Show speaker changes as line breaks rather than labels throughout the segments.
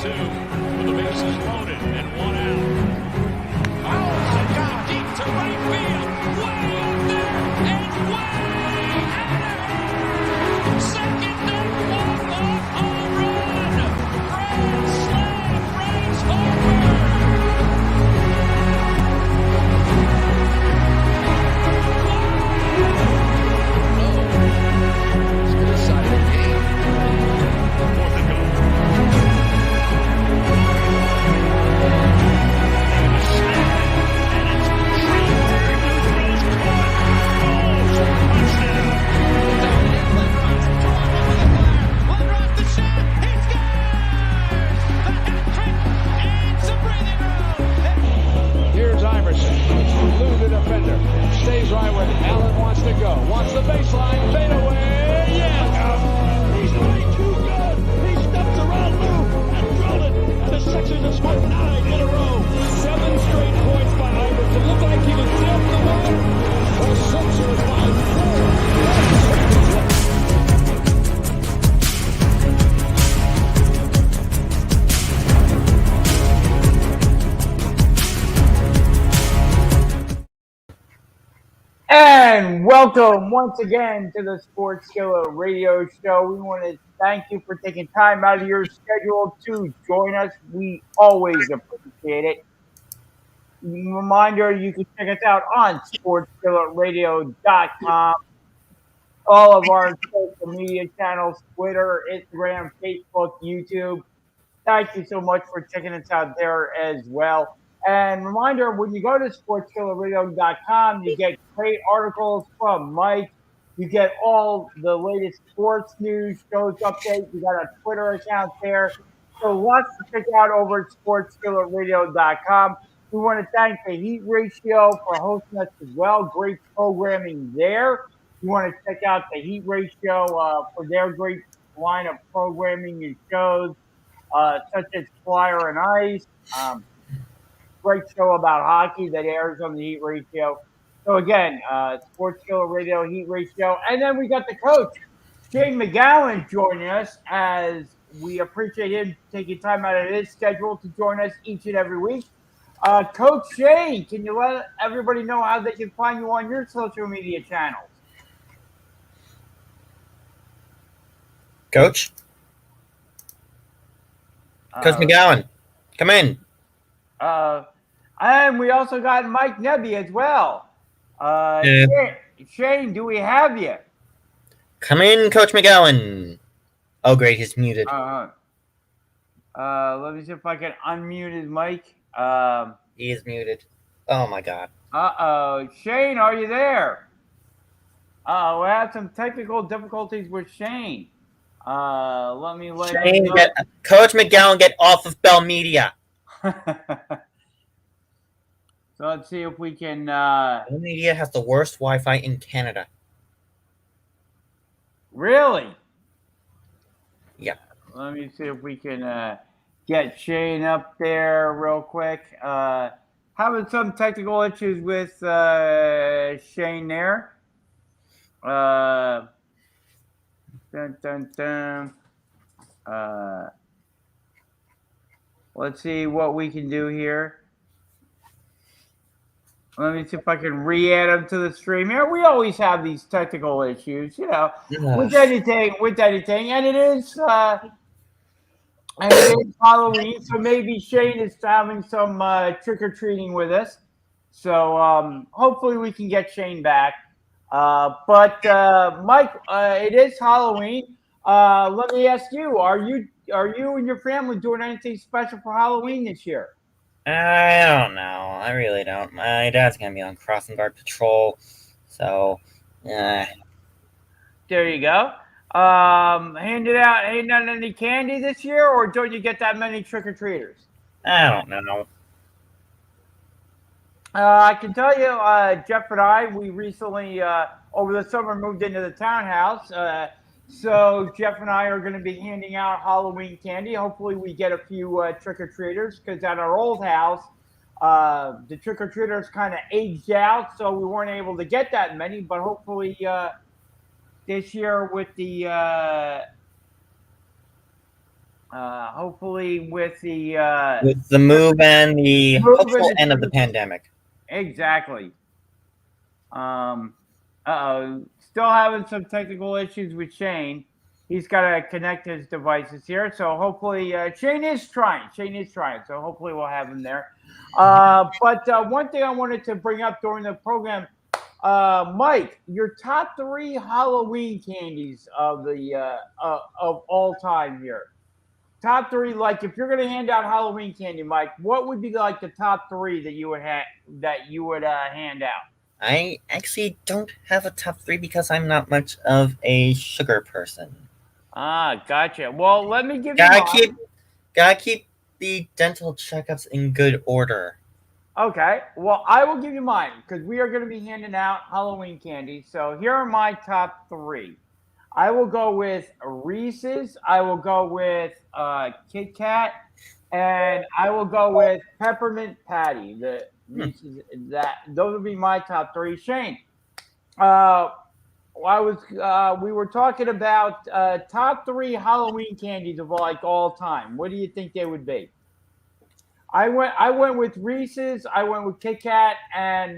2 with the bases loaded and 1 out. Oh, it got deep to right field. Way up there and way out of here. Second deck walk-off home run. Grand slam, Bryce Harper.
Stays right where Allen wants to go. Wants the baseline. Fade away. Yeah. He's way too good. He steps around, move, and drilled it. And the Sixers have scored 9 in a row. 7 straight points by Iverson. Looked like he was dead in the water. The Sixers by 4.
And welcome once again to the Sports Skillet Radio Show. We want to thank you for taking time out of your schedule to join us. We always appreciate it. Reminder, you can check us out on sportsskilletradio.com. All of our social media channels, Twitter, Instagram, Facebook, YouTube. Thank you so much for checking us out there as well. And reminder, when you go to sportskilletradio.com, you get great articles from Mike. You get all the latest sports news, shows updates. You got a Twitter account there. So lots to check out over at sportskilletradio.com. We want to thank the Heat Ratio for hosting us as well. Great programming there. You want to check out the Heat Ratio for their great line of programming and shows, such as Flyer and Ice. Great show about hockey that airs on the Heat Ratio. So again, Sports Skillet Radio, Heat Ratio. And then we got the coach, Shane McGowan, joining us, as we appreciate him taking time out of his schedule to join us each and every week. Coach Shane, can you let everybody know how they can find you on your social media channels?
Coach McGowan, come in.
And we also got Mike Nebby as well. Shane, do we have you?
Come in, Coach McGowan. Oh, great, he's muted.
Let me see if I can unmute his mic.
He is muted. Oh, my God.
Shane, are you there? We had some technical difficulties with Shane. Let me let
Shane, Coach McGowan, get off of Bell Media.
So let's see if we can.
Bell Media has the worst Wi-Fi in Canada.
Really?
Yeah.
Let me see if we can get Shane up there real quick. Having some technical issues with Shane there. Let's see what we can do here. Let me see if I can re-add him to the stream here. We always have these technical issues, with anything. And it is Halloween, so maybe Shane is having some trick-or-treating with us. So hopefully we can get Shane back. But Mike, it is Halloween. Let me ask you: Are you and your family doing anything special for Halloween this year?
I don't know. I really don't. My dad's gonna be on crossing guard patrol, so
There you go. Handing out any candy this year, or don't you get that many trick-or-treaters?
I don't know.
I can tell you, Jeff and I, we recently, over the summer, moved into the townhouse. So Jeff and I are going to be handing out Halloween candy. Hopefully we get a few trick-or-treaters, because at our old house, the trick-or-treaters kind of aged out, so we weren't able to get that many. But hopefully this year with the Hopefully with the
move and the
move
hopeful
and
end of the pandemic.
exactly. Still having some technical issues with Shane. He's got to connect his devices here, so hopefully Shane is trying. So hopefully we'll have him there. But one thing I wanted to bring up during the program, Mike, your top 3 Halloween candies of the of all time here. Top 3, like if you're going to hand out Halloween candy, Mike, what would be like the top 3 that you would hand out?
I actually don't have a top 3 because I'm not much of a sugar person.
Ah, gotcha. Well, let me give you
Gotta keep the dental checkups in good order.
Okay. Well, I will give you mine because we are going to be handing out Halloween candy. So here are my top 3. I will go with Reese's. I will go with Kit Kat, and I will go with Peppermint Patty. The Reese's those would be my top 3. Shane, we were talking about top 3 Halloween candies of like all time. What do you think they would be? I went with Reese's. I went with Kit Kat and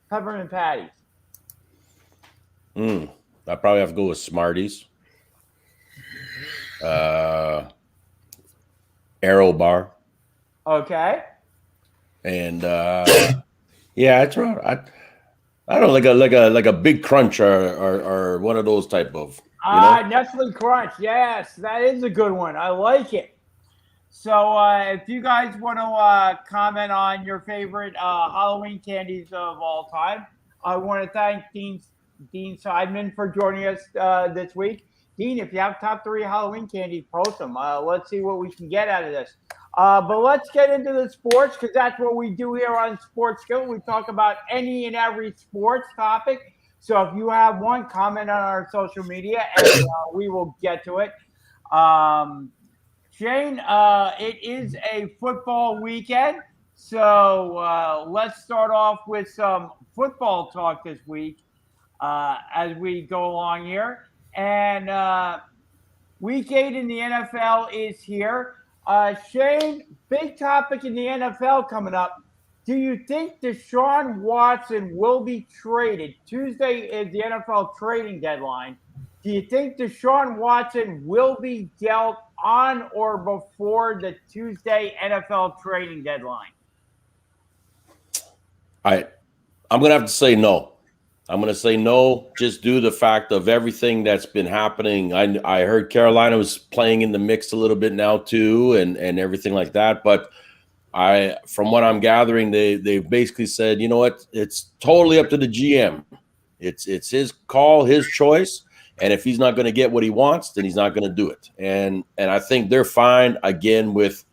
Peppermint Patties.
I probably have to go with Smarties. Arrow Bar.
Okay.
And yeah, it's right. I don't know, like a Big Crunch or one of those type of.
Nestle Crunch. Yes, that is a good one. I like it. So if you guys want to comment on your favorite Halloween candies of all time, I want to thank Dean Seidman for joining us this week. Dean, if you have top 3 Halloween candies, post them. Let's see what we can get out of this. But let's get into the sports because that's what we do here on Sports Skillet. We talk about any and every sports topic. So if you have one, comment on our social media and we will get to it. Shane, it is a football weekend, so let's start off with some football talk this week as we go along here. And week 8 in the NFL is here. Shane, big topic in the NFL coming up. Do you think DeShaun Watson will be traded? Tuesday is the NFL trading deadline. Do you think Deshaun Watson will be dealt on or before the Tuesday NFL trading deadline?
I'm going to have to say no. I'm going to say no, just due to the fact of everything that's been happening. I heard Carolina was playing in the mix a little bit now too, and everything like that. But from what I'm gathering, they basically said, you know what, it's totally up to the GM. It's his call, his choice. And if he's not going to get what he wants, then he's not going to do it. And I think they're fine, again, with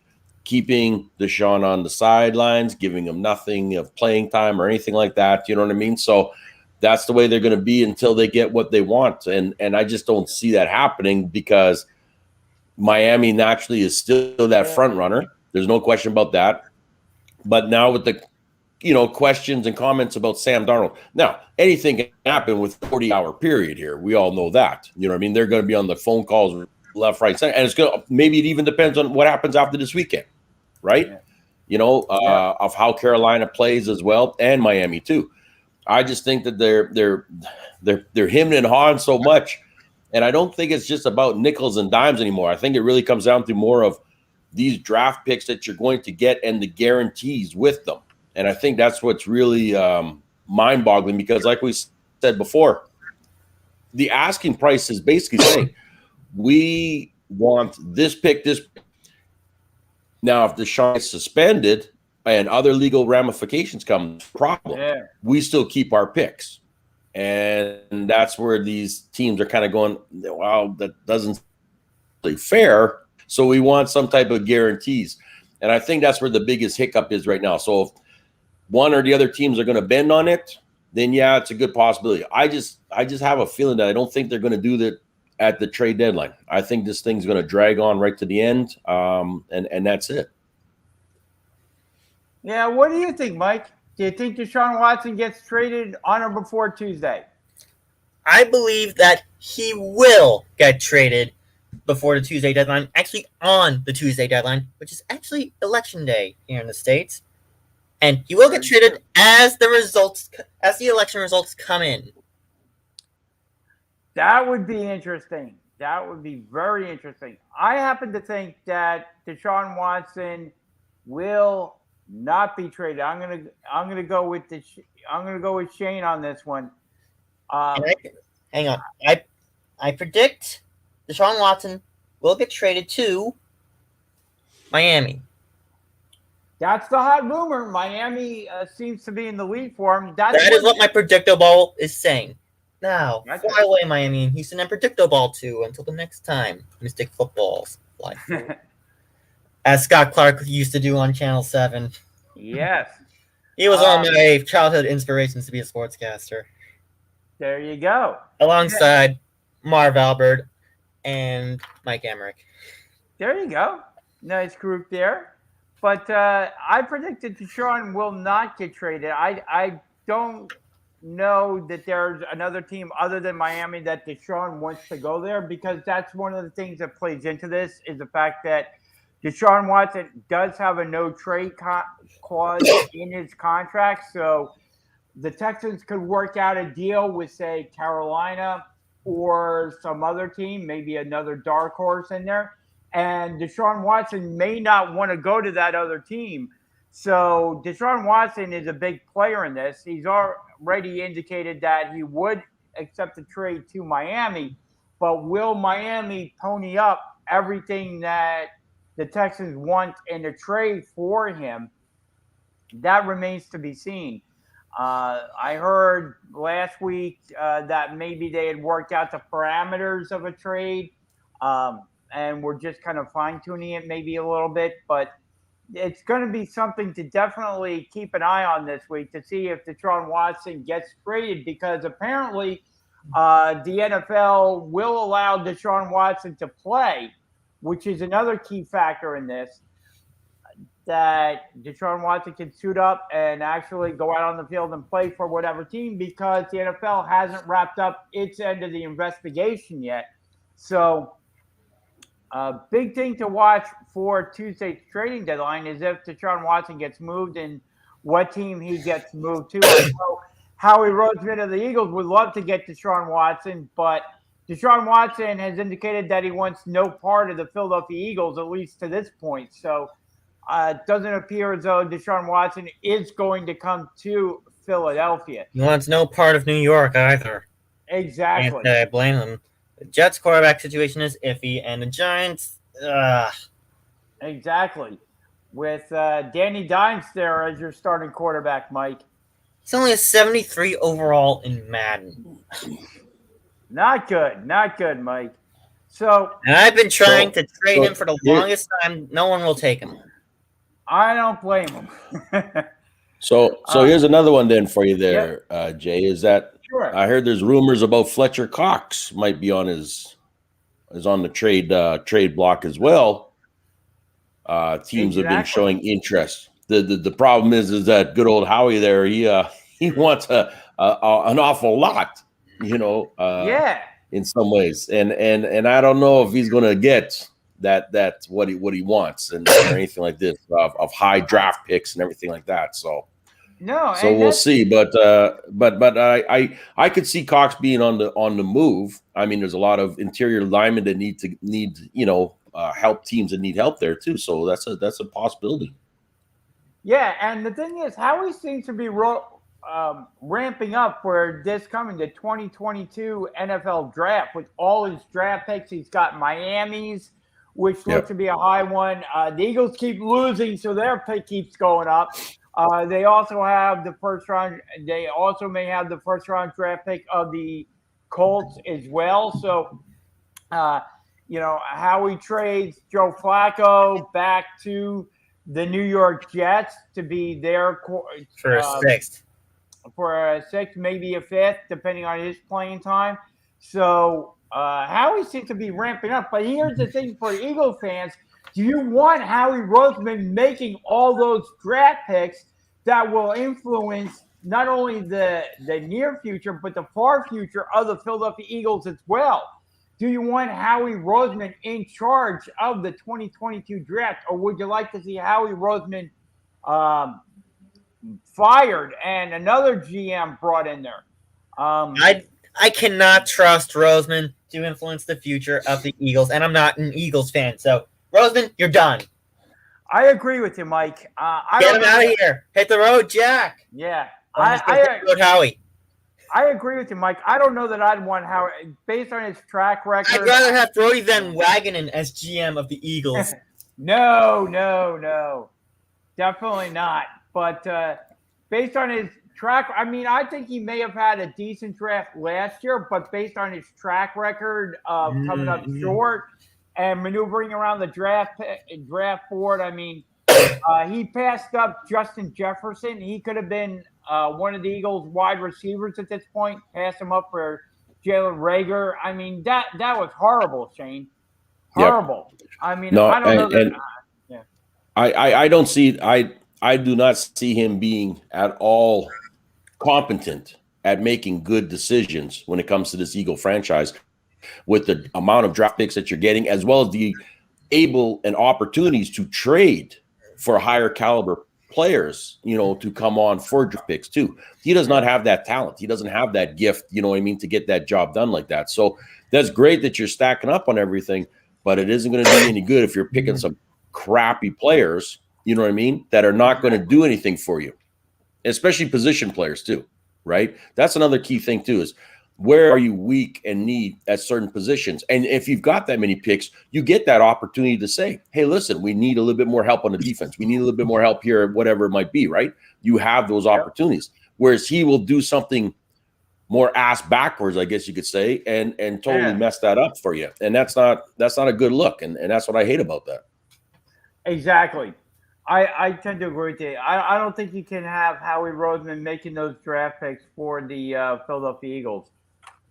keeping DeShaun on the sidelines, giving him nothing of playing time or anything like that. You know what I mean? So that's the way they're going to be until they get what they want. And I just don't see that happening because Miami naturally is still that front runner. There's no question about that. But now with the questions and comments about Sam Darnold. Now, anything can happen with a 40-hour period here. We all know that. You know what I mean? They're going to be on the phone calls left, right, center. And it's going to, maybe it even depends on what happens after this weekend, right? Yeah. Of how Carolina plays as well, and Miami too. I just think that they're hemming and hawing so much. And I don't think it's just about nickels and dimes anymore. I think it really comes down to more of these draft picks that you're going to get and the guarantees with them. And I think that's what's really mind-boggling because, like we said before, the asking price is basically saying, we want this pick, this pick. Now, if DeShaun is suspended and other legal ramifications come, we still keep our picks. And that's where these teams are kind of going, well, that doesn't really fair. So we want some type of guarantees. And I think that's where the biggest hiccup is right now. So if one or the other teams are going to bend on it, then yeah, it's a good possibility. I just have a feeling that I don't think they're going to do that at the trade deadline. I think this thing's going to drag on right to the end, and that's it.
Yeah, what do you think, Mike? Do you think Deshaun Watson gets traded on or before Tuesday?
I believe that he will get traded before the Tuesday deadline, actually on the Tuesday deadline, which is actually election day here in the States. And he will get traded as the election results come in.
That would be interesting. That would be very interesting. I happen to think that DeShaun Watson will not be traded. I'm gonna go with Shane on this one.
Hang on. I predict DeShaun Watson will get traded to Miami.
That's the hot rumor. Miami seems to be in the lead for him.
That is what my predictable is saying. Now, fly away, Miami and Houston, and predictable too until the next time Mystic Footballs fly forward. As Scott Clark used to do on Channel 7.
Yes.
He was one of my childhood inspirations to be a sportscaster.
There you go.
Alongside Marv Albert and Mike Emmerich.
There you go. Nice group there. But I predicted DeShaun will not get traded. I don't know that there's another team other than Miami that DeShaun wants to go there, because that's one of the things that plays into this is the fact that DeShaun Watson does have a no trade clause in his contract. So the Texans could work out a deal with, say, Carolina or some other team, maybe another dark horse in there. And DeShaun Watson may not want to go to that other team. So DeShaun Watson is a big player in this. He's already indicated that he would accept a trade to Miami, but will Miami pony up everything that the Texans want in a trade for him? That remains to be seen. I heard last week that maybe they had worked out the parameters of a trade, and we're just kind of fine-tuning it maybe a little bit, but it's going to be something to definitely keep an eye on this week to see if DeShaun Watson gets traded, because apparently the NFL will allow DeShaun Watson to play, which is another key factor in this, that DeShaun Watson can suit up and actually go out on the field and play for whatever team, because the NFL hasn't wrapped up its end of the investigation yet. So big thing to watch for Tuesday's trading deadline is if DeShaun Watson gets moved and what team he gets moved to. I know Howie Roseman of the Eagles would love to get DeShaun Watson, but DeShaun Watson has indicated that he wants no part of the Philadelphia Eagles, at least to this point. So it doesn't appear as though DeShaun Watson is going to come to Philadelphia.
He wants no part of New York either.
Exactly.
And I blame him. The Jets' quarterback situation is iffy, and the Giants,
Exactly. With Danny Dimes there as your starting quarterback, Mike.
He's only a 73 overall in Madden.
Not good, Mike. So,
and I've been trying to trade him for the longest time. No one will take him.
I don't blame him.
So here's another one then for you there, Jay. Is that I heard there's rumors about Fletcher Cox might be on on the trade block as well. Teams have been showing interest. The problem is that good old Howie there, he wants an awful lot, in some ways, and I don't know if he's going to get that's what he wants or anything like this of high draft picks and everything like that. So we'll see, but I could see Cox being on the move. I mean, there's a lot of interior linemen that need help, teams that need help there too. So that's a possibility.
Yeah, and the thing is, Howie seems to be ramping up for this coming the 2022 NFL draft with all his draft picks. He's got Miami's, which looks to be a high one. The Eagles keep losing, so their pick keeps going up. They also have the first round. They also may have the first round draft pick of the Colts as well. So, Howie trades Joe Flacco back to the New York Jets to be their
for a sixth, maybe a fifth, depending on his playing time. So Howie seems to be ramping up. But here's the thing for Eagle fans. Do you want Howie Roseman making all those draft picks that will influence not only the near future, but the far future of the Philadelphia Eagles as well? do you want Howie Roseman in charge of the 2022 draft, or would you like to see Howie Roseman fired and another GM brought in there?
I cannot trust Roseman to influence the future of the Eagles, and I'm not an Eagles fan. So, Roseman, you're done.
I agree with you, Mike.
Get him out of here. Hit the road, Jack.
Yeah.
Howie.
I agree with you, Mike. I don't know that I'd want Howie, based on his track record.
I'd rather have Brody Van Wagenen as GM of the Eagles.
No. Definitely not. But based on his track, I mean, I think he may have had a decent draft last year, but based on his track record of coming up short and maneuvering around the draft board, I mean, he passed up Justin Jefferson. He could have been one of the Eagles' wide receivers at this point. Passed him up for Jalen Reagor. I mean, that was horrible, Shane. Horrible. Yep. I mean,
no,
I don't know.
I don't see. I do not see him being at all competent at making good decisions when it comes to this Eagle franchise, with the amount of draft picks that you're getting, as well as the able and opportunities to trade for higher caliber players, to come on for draft picks too. He does not have that talent. He doesn't have that gift, to get that job done like that. So that's great that you're stacking up on everything, but it isn't going to do any good if you're picking some crappy players, that are not going to do anything for you, especially position players too, right? That's another key thing too, is where are you weak and need at certain positions? And if you've got that many picks, you get that opportunity to say, hey, listen, we need a little bit more help on the defense. We need a little bit more help here, whatever it might be, right? You have those opportunities. Whereas he will do something more ass backwards, I guess you could say, and totally mess that up for you. And that's not a good look. And that's what I hate about that.
Exactly. I tend to agree with you. I don't think you can have Howie Roseman making those draft picks for the Philadelphia Eagles.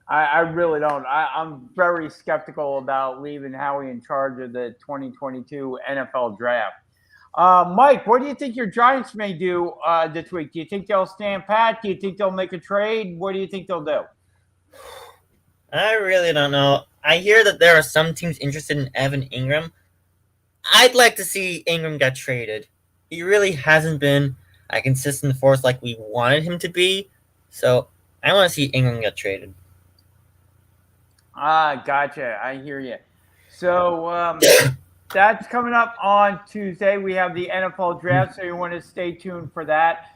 I really don't. I'm very skeptical about leaving Howie in charge of the 2022 NFL draft. Mike, what do you think your Giants may do this week? Do you think they'll stand pat? Do you think they'll make a trade? What do you think they'll do?
I really don't know. I hear that there are some teams interested in Evan Ingram. I'd like to see Ingram get traded. He really hasn't been a consistent force like we wanted him to be. So I want to see Ingram get traded.
Gotcha. I hear you. So that's coming up on Tuesday. We have the NFL draft, so you want to stay tuned for that.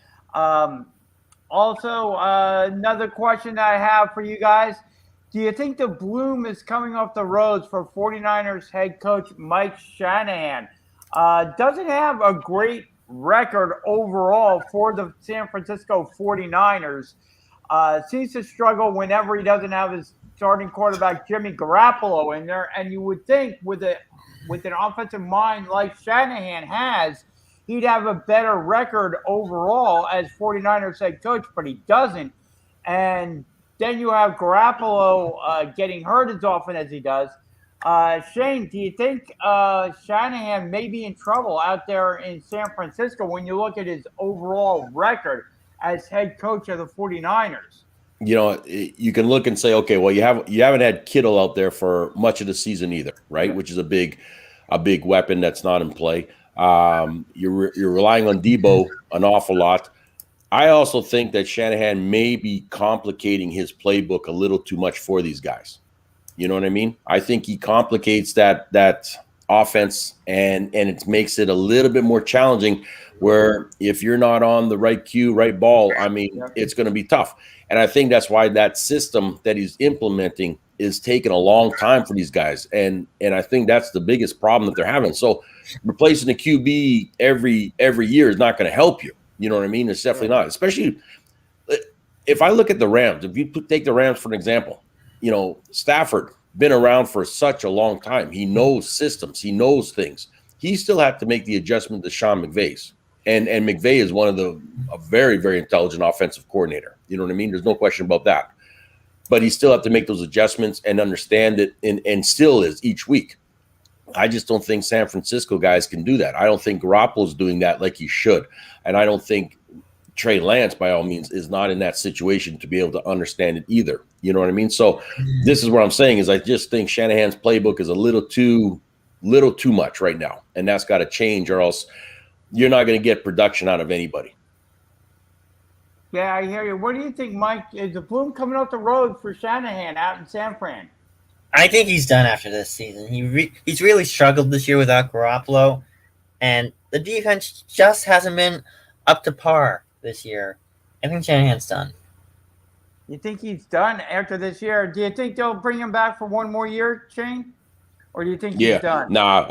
Also, another question that I have for you guys. Do you think the bloom is coming off the roads for 49ers head coach Mike Shanahan? Doesn't have a great record overall for the San Francisco 49ers. Seems to struggle whenever he doesn't have his starting quarterback Jimmy Garoppolo in there. And you would think with an offensive mind like Shanahan has, he'd have a better record overall as 49ers head coach, but he doesn't. And then you have Garoppolo getting hurt as often as he does. Shane, do you think Shanahan may be in trouble out there in San Francisco when you look at his overall record as head coach of the 49ers?
You can look and say, okay, well, you haven't had Kittle out there for much of the season either, right? Which is a big weapon that's not in play. You're relying on Debo an awful lot. I also think that Shanahan may be complicating his playbook a little too much for these guys. You know what I mean? I think he complicates that offense and it makes it a little bit more challenging, where if you're not on the right cue, right ball, I mean, it's going to be tough. And I think that's why that system that he's implementing is taking a long time for these guys. And I think that's the biggest problem that they're having. So replacing the QB every year is not going to help you. You know what I mean? It's definitely not. Especially if I look at the Rams. If you take the Rams for an example, Stafford been around for such a long time. He knows systems. He knows things. He still had to make the adjustment to Sean McVay's. And McVay is a very, very intelligent offensive coordinator. You know what I mean? There's no question about that. But he still have to make those adjustments and understand it, and still is each week. I just don't think San Francisco guys can do that. I don't think Garoppolo's doing that like he should. And I don't think Trey Lance, by all means, is not in that situation to be able to understand it either. You know what I mean? So this is what I'm saying is I just think Shanahan's playbook is a little too much right now, and that's got to change, or else you're not going to get production out of anybody.
Yeah, I hear you. What do you think, Mike? Is the bloom coming out the road for Shanahan out in San Fran?
I think he's done after this season. He's really struggled this year without Garoppolo, and the defense just hasn't been up to par this year. I think Shanahan's done.
You think he's done after this year? Do you think they'll bring him back for one more year, Shane? Or do you think he's done?
Nah,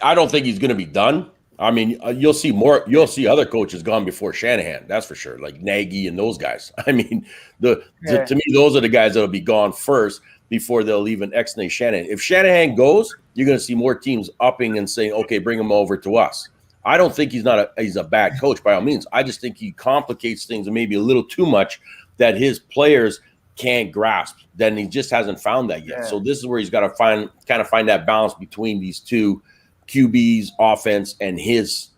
I don't think he's going to be done. I mean, you'll see more. You'll see other coaches gone before Shanahan. That's for sure, like Nagy and those guys. I mean, to me, those are the guys that'll be gone first before they'll even ex-nay Shanahan. If Shanahan goes, you're going to see more teams upping and saying, "Okay, bring him over to us." I don't think he's a bad coach by all means. I just think he complicates things and maybe a little too much that his players can't grasp. Then he just hasn't found that yet. Yeah. So this is where he's got to find that balance between these two QBs, offense, and his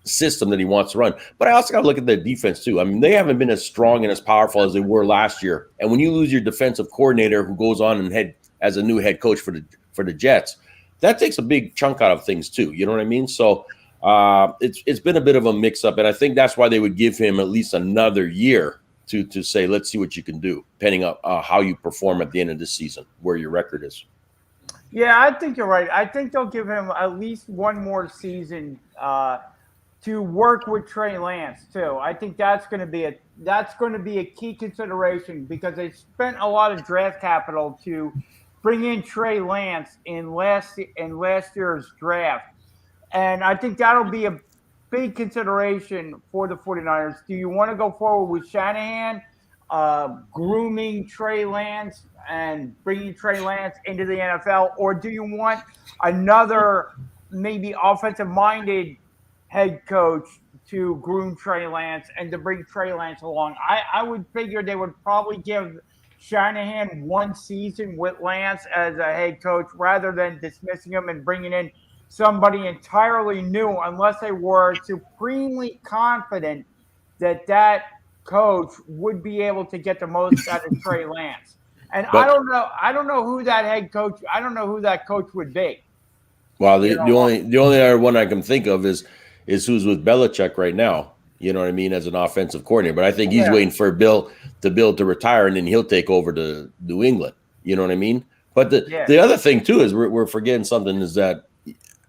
system that he wants to run. But I also got to look at their defense too. I mean, they haven't been as strong and as powerful as they were last year. And when you lose your defensive coordinator who goes on and head as a new head coach for the Jets, that takes a big chunk out of things too. You know what I mean? So it's been a bit of a mix-up, and I think that's why they would give him at least another year to say, let's see what you can do, depending on how you perform at the end of this season, where your record is.
Yeah, I think you're right. I think they'll give him at least one more season to work with Trey Lance too. I think that's going to be a key consideration because they spent a lot of draft capital to bring in Trey Lance in last year's draft, and I think that'll be a big consideration for the 49ers. Do you want to go forward with Shanahan grooming Trey Lance and bringing Trey Lance into the NFL, or do you want another maybe offensive-minded head coach to groom Trey Lance and to bring Trey Lance along? I would figure they would probably give Shanahan one season with Lance as a head coach rather than dismissing him and bringing in somebody entirely new, unless they were supremely confident that coach would be able to get the most out of Trey Lance. And I don't know who that head coach. I don't know who that coach would be.
Well, the only other one I can think of is who's with Belichick right now. You know what I mean, as an offensive coordinator. But I think he's waiting for Bill to retire, and then he'll take over to New England. You know what I mean? But the other thing too is we're forgetting something is that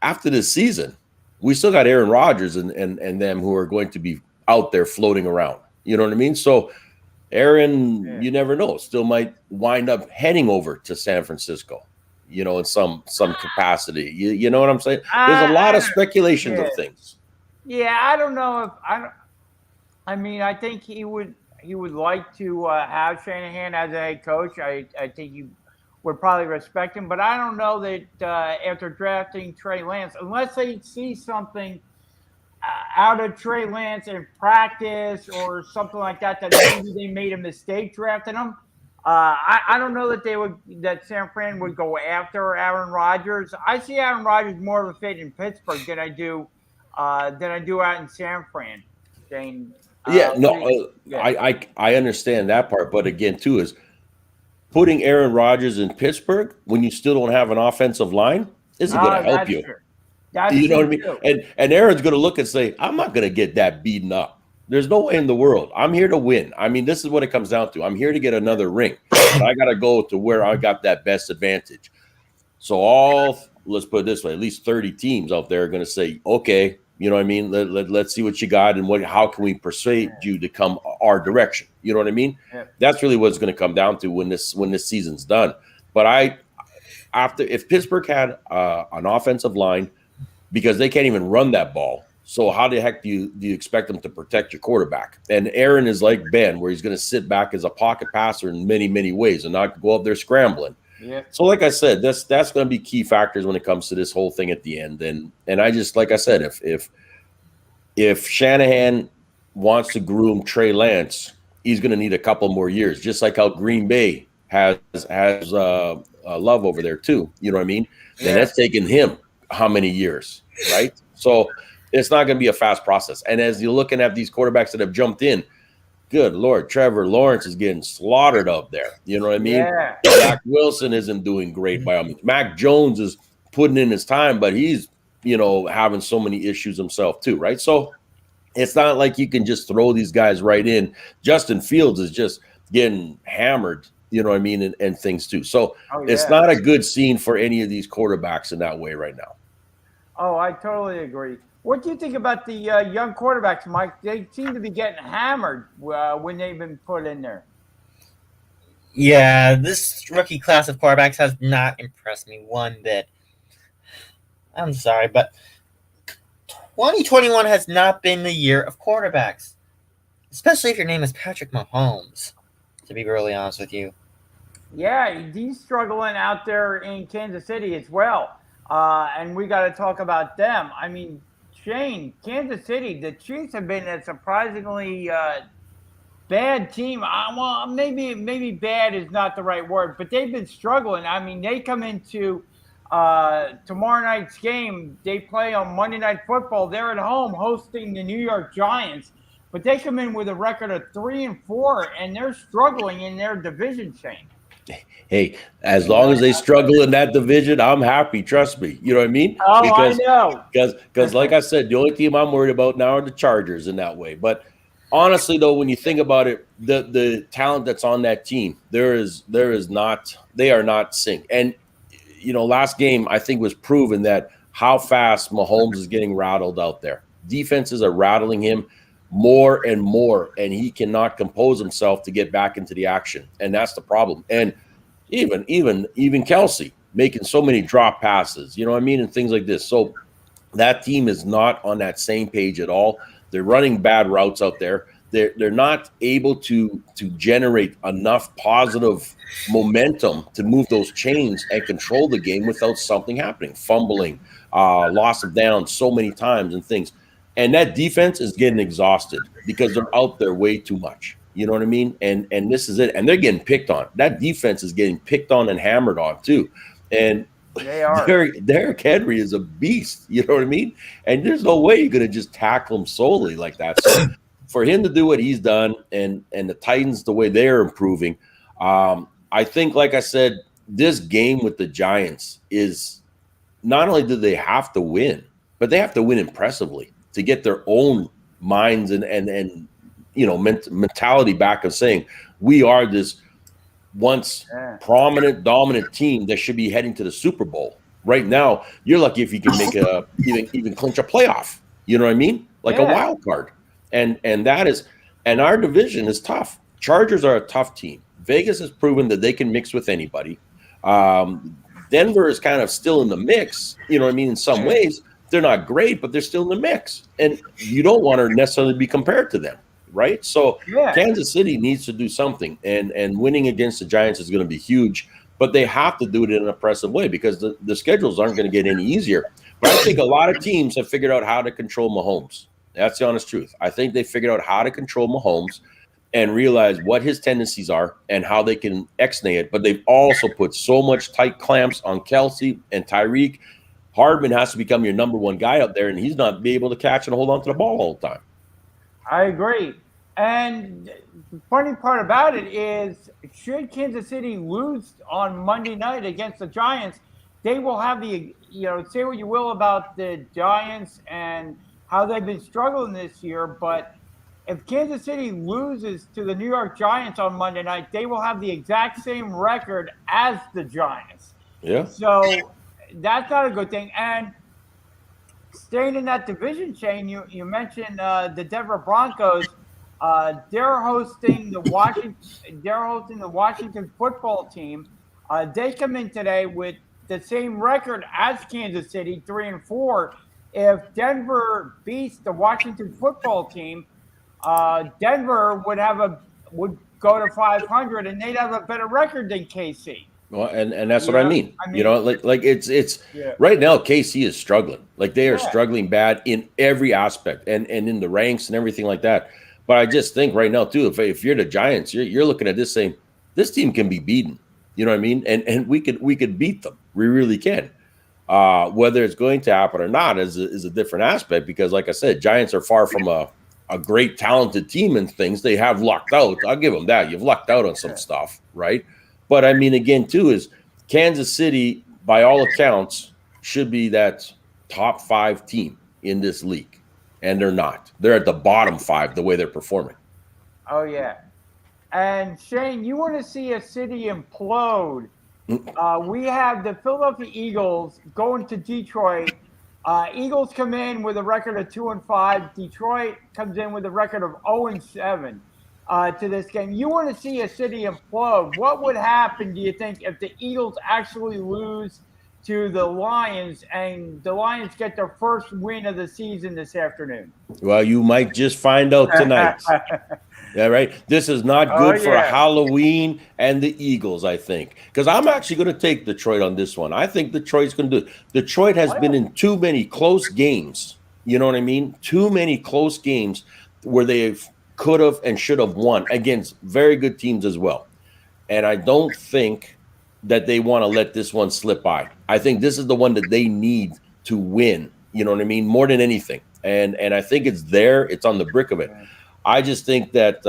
after this season, we still got Aaron Rodgers and them who are going to be out there floating around. You know what I mean? So Aaron, you never know, still might wind up heading over to San Francisco, you know, in some capacity. You know what I'm saying? There's a lot of speculations of things.
Yeah, I don't know if I mean, I think he would like to have Shanahan as a head coach. I think he would probably respect him, but I don't know that after drafting Trey Lance, unless they see something out of Trey Lance in practice or something like that maybe they made a mistake drafting him. I don't know that San Fran would go after Aaron Rodgers. I see Aaron Rodgers more of a fit in Pittsburgh than I do out in San Fran. Shane.
I understand that part, but again, too, is putting Aaron Rodgers in Pittsburgh when you still don't have an offensive line isn't going to help you. You know what I mean? Too. And Aaron's going to look and say, I'm not going to get that beaten up. There's no way in the world. I'm here to win. I mean, this is what it comes down to. I'm here to get another ring. But I got to go to where I got that best advantage. So let's put it this way, at least 30 teams out there are going to say, okay, you know what I mean? Let's see what you got and how can we persuade you to come our direction? You know what I mean? Yeah. That's really what it's going to come down to when this season's done. But if Pittsburgh had an offensive line, because they can't even run that ball, so how the heck do you expect them to protect your quarterback? And Aaron is like Ben, where he's going to sit back as a pocket passer in many, many ways and not go up there scrambling. Yeah. So like I said, that's going to be key factors when it comes to this whole thing at the end. And I just, like I said, if Shanahan wants to groom Trey Lance, he's going to need a couple more years, just like how Green Bay has Love over there too. You know what I mean? Yeah. And that's taken him how many years, right? So it's not going to be a fast process. And as you're looking at these quarterbacks that have jumped in, good Lord, Trevor Lawrence is getting slaughtered up there. You know what I mean?
Yeah.
Zach Wilson isn't doing great by all means. Mac Jones is putting in his time, but he's, having so many issues himself too, right? So it's not like you can just throw these guys right in. Justin Fields is just getting hammered, you know what I mean, and things too. So It's not a good scene for any of these quarterbacks in that way right now.
Oh, I totally agree. What do you think about the young quarterbacks, Mike? They seem to be getting hammered when they've been put in there.
Yeah, this rookie class of quarterbacks has not impressed me one bit. I'm sorry, but 2021 has not been the year of quarterbacks, especially if your name is Patrick Mahomes, to be really honest with you.
Yeah, he's struggling out there in Kansas City as well. And we got to talk about them. I mean, Shane, Kansas City, the Chiefs have been a surprisingly bad team. Well, maybe bad is not the right word, but they've been struggling. I mean, they come into tomorrow night's game. They play on Monday Night Football. They're at home hosting the New York Giants, but they come in with a record of 3-4, and they're struggling in their division, Shane.
Hey, as long as they struggle in that division, I'm happy. Trust me. You know what I mean?
Oh, I know.
Because like I said, the only team I'm worried about now are the Chargers in that way. But honestly, though, when you think about it, the talent that's on that team, they are not synced. And last game I think was proven that how fast Mahomes is getting rattled out there. Defenses are rattling him more and more, and he cannot compose himself to get back into the action, and that's the problem. And even Kelsey making so many drop passes, you know what I mean, and things like this. So that team is not on that same page at all. They're running bad routes out there. They're not able to generate enough positive momentum to move those chains and control the game without something happening, fumbling, loss of down so many times and things. And that defense is getting exhausted because they're out there way too much. You know what I mean? And this is it. And they're getting picked on. That defense is getting picked on and hammered on too. And
they are.
Derrick Henry is a beast. You know what I mean? And there's no way you're going to just tackle him solely like that. So for him to do what he's done and the Titans, the way they're improving, I think, like I said, this game with the Giants is not only do they have to win, but they have to win impressively to get their own minds and mentality back of saying we are this once prominent, dominant team that should be heading to the Super Bowl. Right now, you're lucky if you can make even clinch a playoff. You know what I mean? Like a wild card. And our division is tough. Chargers are a tough team. Vegas has proven that they can mix with anybody. Denver is kind of still in the mix. You know what I mean? In some ways, they're not great, but they're still in the mix. And you don't want to necessarily be compared to them, right? So Kansas City needs to do something. And winning against the Giants is going to be huge. But they have to do it in an impressive way because the schedules aren't going to get any easier. But I think a lot of teams have figured out how to control Mahomes. That's the honest truth. I think they figured out how to control Mahomes and realize what his tendencies are and how they can X-nay it. But they've also put so much tight clamps on Kelsey and Tyreek. Hardman has to become your number one guy out there, and he's not be able to catch and hold on to the ball all the time.
I agree. And the funny part about it is, should Kansas City lose on Monday night against the Giants, they will have the, say what you will about the Giants and how they've been struggling this year, but if Kansas City loses to the New York Giants on Monday night, they will have the exact same record as the Giants.
Yeah.
So that's not a good thing. And staying in that division, Shane, you mentioned the Denver Broncos. They're hosting the Washington football team. They come in today with the same record as Kansas City, 3-4. If Denver beats the Washington football team, Denver would go to 500, and they'd have a better record than KC.
Well, and that's what I mean. It's right now KC is struggling. Like they are struggling bad in every aspect and in the ranks and everything like that. But I just think right now too, if you're the Giants, you're looking at this saying this team can be beaten. You know what I mean? And we could beat them. We really can. Whether it's going to happen or not is a different aspect because, like I said, Giants are far from a a great talented team and things. They have lucked out. I'll give them that. You've lucked out on some stuff, right? But I mean, again, too, is Kansas City, by all accounts, should be that top 5 team in this league. And they're not. They're at the bottom 5 the way they're performing.
Oh, yeah. And Shane, you want to see a city implode. We have the Philadelphia Eagles going to Detroit. Eagles come in with a record of 2-5. Detroit comes in with a record of 0-7 to this game. You want to see a city implode. What would happen, do you think, if the Eagles actually lose to the Lions and the Lions get their first win of the season this afternoon?
Well, you might just find out tonight. Yeah, right. This is not good for Halloween and the Eagles, I think, because I'm actually going to take Detroit on this one. I think Detroit's going to do it. Detroit has been in too many close games. You know what I mean? Too many close games where they could have and should have won against very good teams as well. And I don't think that they want to let this one slip by. I think this is the one that they need to win. You know what I mean? More than anything. And I think it's there. It's on the brick of it. I just think that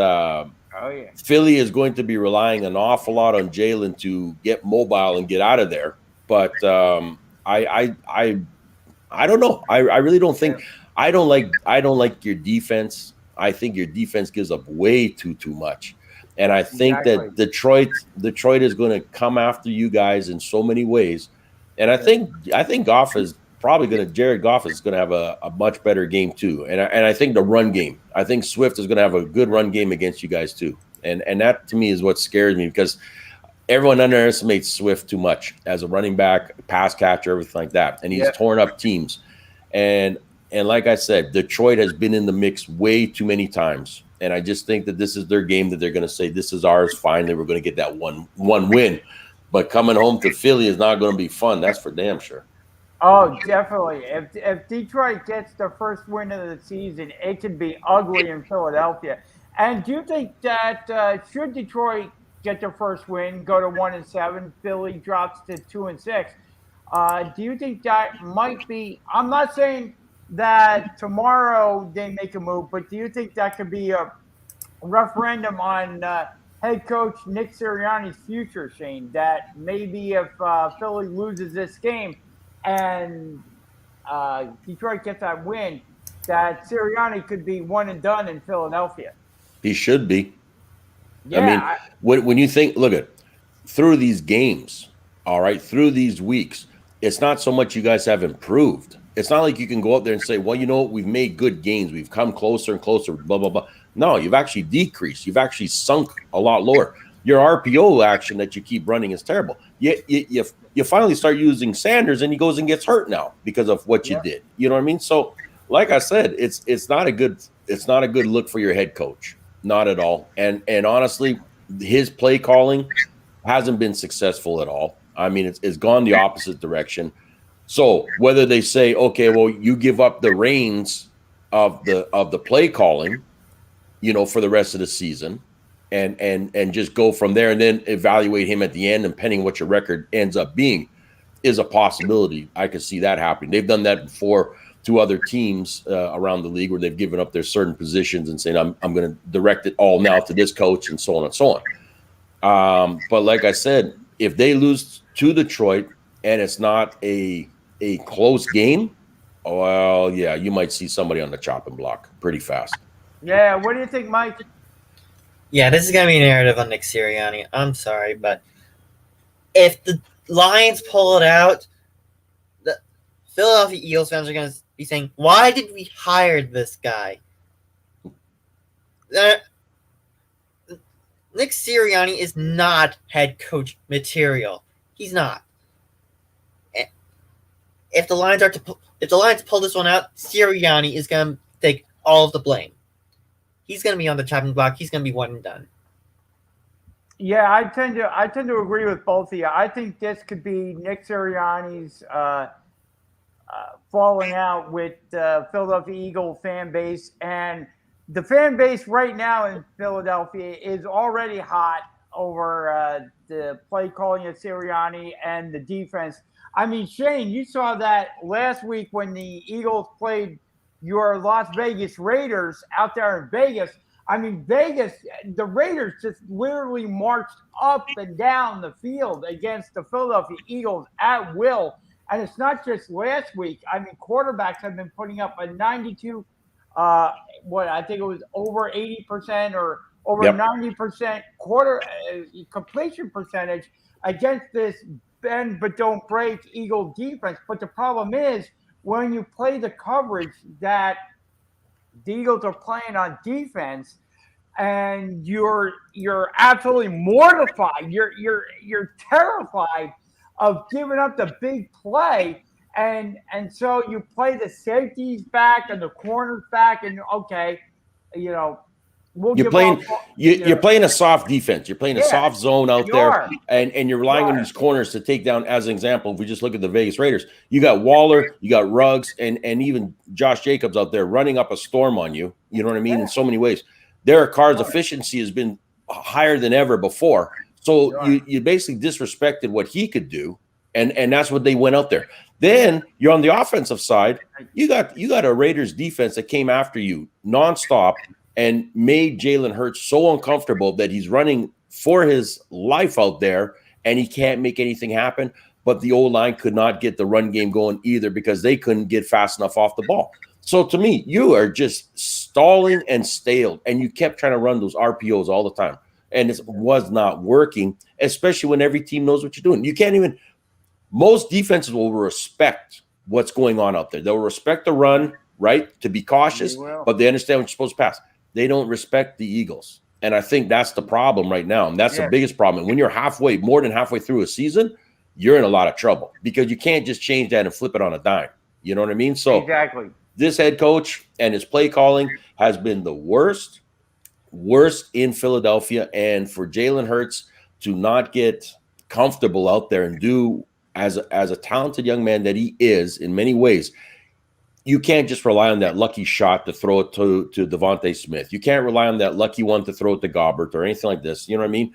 Philly is going to be relying an awful lot on Jalen to get mobile and get out of there. But I don't know. I really don't think. I don't like your defense. I think your defense gives up way too much. And I think that Detroit is going to come after you guys in so many ways. And I think Goff is probably Jared Goff is going to have a much better game too. And I think the run game, I think Swift is going to have a good run game against you guys too. And that to me is what scares me, because everyone underestimates Swift too much as a running back, pass catcher, everything like that. And he's torn up teams. And like I said, Detroit has been in the mix way too many times. And I just think that this is their game, that they're going to say, this is ours. Finally, we're going to get that one win. But coming home to Philly is not going to be fun. That's for damn sure.
Oh, definitely. If Detroit gets the first win of the season, it could be ugly in Philadelphia. And do you think that should Detroit get their first win, go to 1-7, Philly drops to 2-6? Do you think that might be? I'm not saying that tomorrow they make a move, but do you think that could be a referendum on head coach Nick Sirianni's future, Shane? That maybe if Philly loses this game and Detroit gets that win, that Sirianni could be one and done in Philadelphia.
He should be.
Yeah,
I mean, when you think, look at through these games, all right, through these weeks, it's not so much you guys have improved. It's not like you can go out there and say, well, you know what, we've made good gains. We've come closer and closer, blah, blah, blah. No, you've actually decreased. You've actually sunk a lot lower. Your RPO action that you keep running is terrible. You finally start using Sanders, and he goes and gets hurt now because of what you did. You know what I mean? So, like I said, it's not a good look for your head coach, not at all. And honestly, his play calling hasn't been successful at all. I mean, it's gone the opposite direction. So whether they say, okay, well, you give up the reins of the play calling, you know, for the rest of the season, and just go from there, and then evaluate him at the end, and depending what your record ends up being, is a possibility. I could see that happening. They've done that before to other teams around the league, where they've given up their certain positions and saying, I'm going to direct it all now to this coach, and so on and so on. But like I said, if they lose to Detroit and it's not a close game, well, yeah, you might see somebody on the chopping block pretty fast.
Yeah, what do you think, Mike?
Yeah, this is going to be a narrative on Nick Sirianni. I'm sorry, but if the Lions pull it out, the Philadelphia Eagles fans are going to be saying, why did we hire this guy? Nick Sirianni is not head coach material. He's not. If the Lions pull this one out, Sirianni is going to take all of the blame. He's going to be on the chopping block. He's going to be one and done.
Yeah, I tend to agree with both of you. I think this could be Nick Sirianni's falling out with the Philadelphia Eagle fan base. And the fan base right now in Philadelphia is already hot over the play calling of Sirianni and the defense. I mean, Shane, you saw that last week when the Eagles played your Las Vegas Raiders out there in Vegas. I mean, Vegas, the Raiders just literally marched up and down the field against the Philadelphia Eagles at will. And it's not just last week. I mean, quarterbacks have been putting up a 92, I think it was over 80% or over 90% completion percentage against this bend but don't break Eagle defense. But the problem is when you play the coverage that the Eagles are playing on defense, and you're absolutely mortified. You're terrified of giving up the big play, and so you play the safeties back and the corners back, and okay,
you're playing a soft defense. You're playing a soft zone out there, and you're relying on these corners to take down. As an example, if we just look at the Vegas Raiders, you got Waller, you got Ruggs, and even Josh Jacobs out there running up a storm on you. You know what I mean? In so many ways, Derek Carr's efficiency has been higher than ever before. So you basically disrespected what he could do, and that's what they went out there. Then you're on the offensive side. You got a Raiders defense that came after you nonstop and made Jalen Hurts so uncomfortable that he's running for his life out there, and he can't make anything happen. But the O-line could not get the run game going either because they couldn't get fast enough off the ball. So to me, you are just stalling and stale, and you kept trying to run those RPOs all the time, and it was not working, especially when every team knows what you're doing. You can't even – most defenses will respect what's going on out there. They'll respect the run, right, to be cautious, but they understand what you're supposed to pass. They don't respect the Eagles. And I think that's the problem right now. And that's the biggest problem. When you're more than halfway through a season, you're in a lot of trouble because you can't just change that and flip it on a dime. You know what I mean? So this head coach and his play calling has been the worst in Philadelphia. And for Jalen Hurts to not get comfortable out there and do as a talented young man that he is in many ways, you can't just rely on that lucky shot to throw it to Devontae Smith. You can't rely on that lucky one to throw it to Gobbert or anything like this. You know what I mean?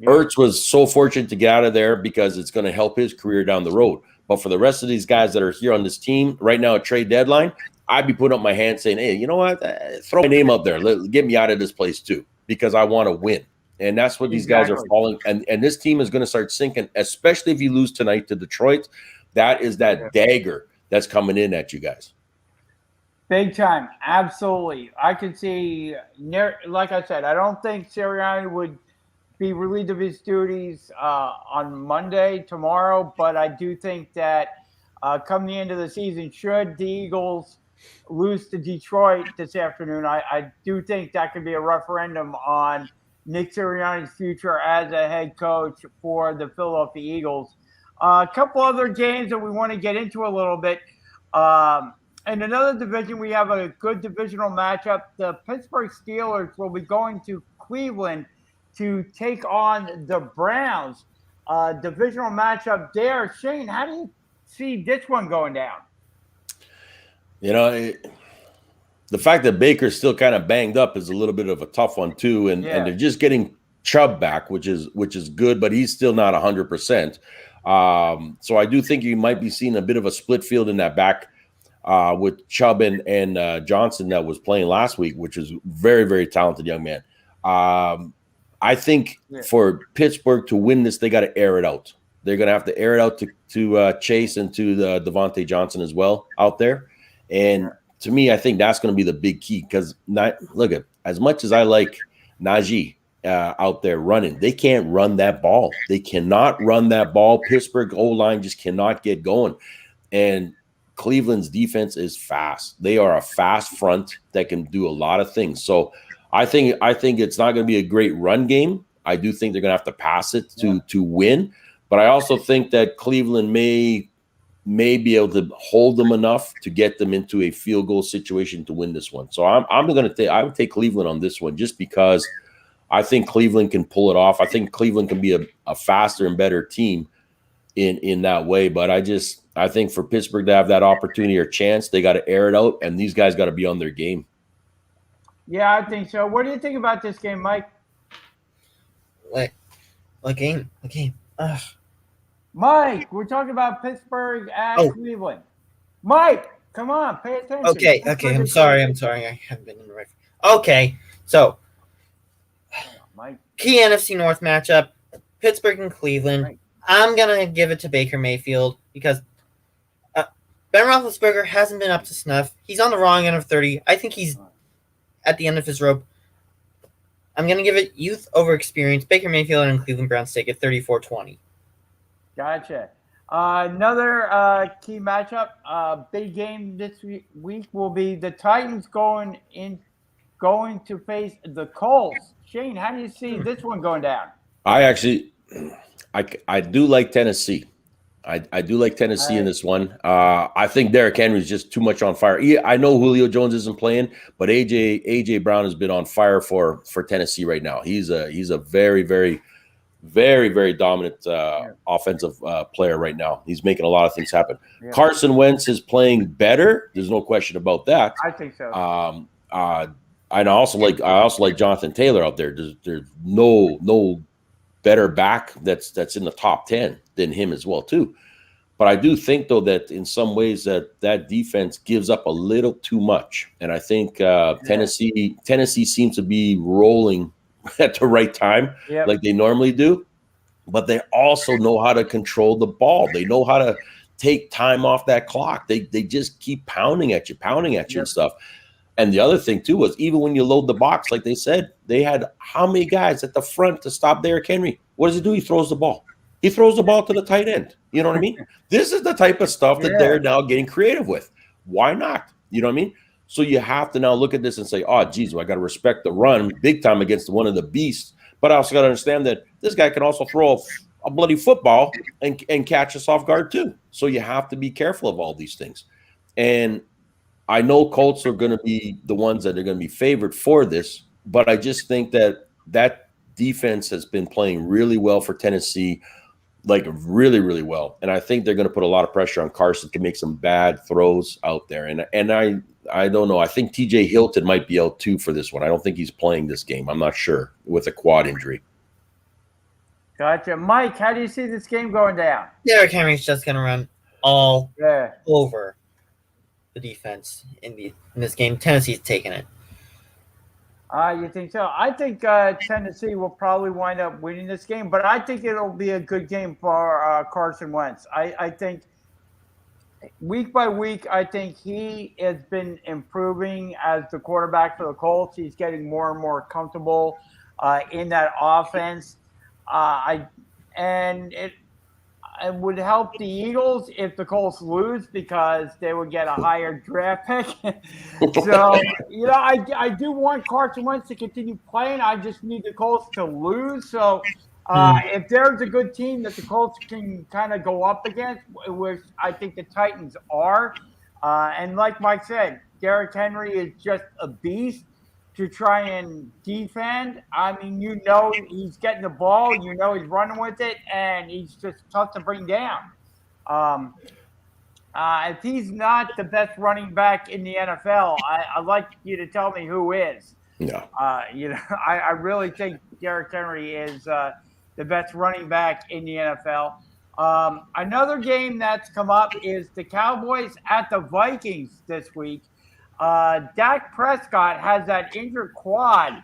Ertz was so fortunate to get out of there because it's going to help his career down the road. But for the rest of these guys that are here on this team right now at trade deadline, I'd be putting up my hand saying, hey, you know what? Throw my name up there. Get me out of this place too because I want to win. And that's what these guys are falling. And this team is going to start sinking, especially if you lose tonight to Detroit. That is that dagger that's coming in at you guys.
Big time. Absolutely. I can see, like I said, I don't think Sirianni would be relieved of his duties on Monday, tomorrow, but I do think that come the end of the season, should the Eagles lose to Detroit this afternoon, I do think that could be a referendum on Nick Sirianni's future as a head coach for the Philadelphia Eagles. A couple other games that we want to get into a little bit. In another division, we have a good divisional matchup. The Pittsburgh Steelers will be going to Cleveland to take on the Browns. Divisional matchup there. Shane, how do you see this one going down?
You know, the fact that Baker's still kind of banged up is a little bit of a tough one too, and they're just getting Chubb back, which is good, but he's still not 100%. So I do think you might be seeing a bit of a split field in that back with Chubb and Johnson that was playing last week, which is very, very talented young man. I think for Pittsburgh to win this, they got to air it out. They're going to have to air it out to Chase and to Devontae Johnson as well out there. And to me, I think that's going to be the big key because look at as much as I like Najee out there running, they can't run that ball. They cannot run that ball. Pittsburgh O-line just cannot get going. And Cleveland's defense is fast. They are a fast front that can do a lot of things. So I think it's not going to be a great run game. I do think they're going to have to pass it to win. But I also think that Cleveland may be able to hold them enough to get them into a field goal situation to win this one. So I would take Cleveland on this one just because I think Cleveland can pull it off. I think Cleveland can be a faster and better team in that way. But I think for Pittsburgh to have that opportunity or chance, they got to air it out, and these guys got to be on their game.
Yeah, I think so. What do you think about this game, Mike?
What game?
Mike, we're talking about Pittsburgh at Cleveland. Mike, Come on, pay attention.
Okay. I'm sorry. I haven't been in the right. Okay, so
Mike.
key NFC North matchup: Pittsburgh and Cleveland.
Right.
I'm gonna give it to Baker Mayfield because Ben Roethlisberger hasn't been up to snuff. He's on the wrong end of 30. I think he's at the end of his rope. I'm going to give it youth over experience. Baker Mayfield and Cleveland Browns take it 34-20.
Gotcha. Another key matchup, big game this week will be the Titans going to face the Colts. Shane, how do you see this one going down?
I do like Tennessee. I do like Tennessee in this one. I think Derrick Henry is just too much on fire. I know Julio Jones isn't playing, but AJ Brown has been on fire for Tennessee right now. He's a very, very, very, very dominant offensive player right now. He's making a lot of things happen. Yeah. Carson Wentz is playing better. There's no question about that.
I think so.
I also like Jonathan Taylor out there. There's no better back that's in the top 10 than him as well too. But I do think though that in some ways that defense gives up a little too much, and I think Tennessee seems to be rolling at the right time, like they normally do. But they also know how to control the ball. They know how to take time off that clock. They just keep pounding at you and stuff. And the other thing, too, was even when you load the box, like they said, they had how many guys at the front to stop Derrick Henry? What does he do? He throws the ball. He throws the ball to the tight end. You know what I mean? This is the type of stuff that they're now getting creative with. Why not? You know what I mean? So you have to now look at this and say, oh, geez, well, I got to respect the run big time against one of the beasts. But I also got to understand that this guy can also throw a bloody football and catch us off guard, too. So you have to be careful of all these things. And I know Colts are going to be the ones that are going to be favored for this, but I just think that defense has been playing really well for Tennessee, like really, really well. And I think they're going to put a lot of pressure on Carson to make some bad throws out there. And I don't know. I think TJ Hilton might be out too for this one. I don't think he's playing this game. I'm not sure with a quad injury.
Gotcha. Mike, how do you see this game going down?
Derrick Henry's just going to run all over the defense in this game. Tennessee's taking it.
You think so? I think Tennessee will probably wind up winning this game, but I think it'll be a good game for Carson Wentz. I think week by week, I think he has been improving as the quarterback for the Colts. He's getting more and more comfortable in that offense. It would help the Eagles if the Colts lose because they would get a higher draft pick. So, I do want Carson Wentz to continue playing. I just need the Colts to lose. So, if there's a good team that the Colts can kind of go up against, which I think the Titans are, and like Mike said, Derrick Henry is just a beast to try and defend. I mean, he's getting the ball, he's running with it, and he's just tough to bring down. If he's not the best running back in the NFL, I'd like you to tell me who is.
No.
I really think Derrick Henry is the best running back in the NFL. Another game that's come up is the Cowboys at the Vikings this week. Dak Prescott has that injured quad.